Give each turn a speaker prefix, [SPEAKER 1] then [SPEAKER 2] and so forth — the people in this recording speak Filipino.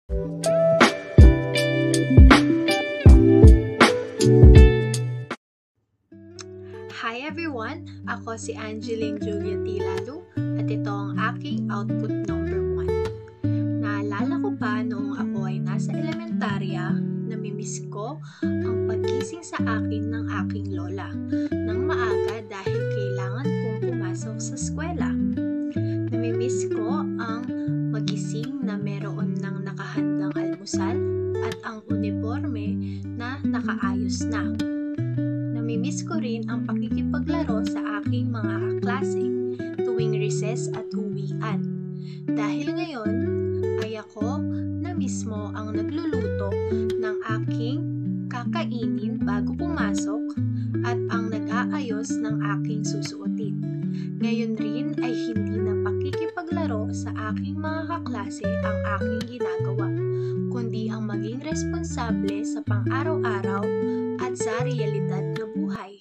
[SPEAKER 1] Hi everyone! Ako si Angeline Julia Tilalu at ito ang aking output number 1. Naalala ko pa noong ako ay nasa elementarya, namimiss ko ang paggising sa akin ng aking lola ng maaga dahil kailangan kong pumasok sa eskwela. Namimiss ko ang magising na meron ng nakahandang almusal at ang uniforme na nakaayos na. Namimiss ko rin ang pakikipaglaro sa aking mga kaklase tuwing recess at uwian. Dahil ngayon ay ako na mismo ang nagluluto ng aking kakainin bago pumasok at ang nag-aayos ng aking susuotin. Ngayon rin ay hindi na pakikipaglaro sa aking mga kaklase ang aking ginagawa, kundi ang maging responsable sa pang-araw-araw at sa realidad na buhay.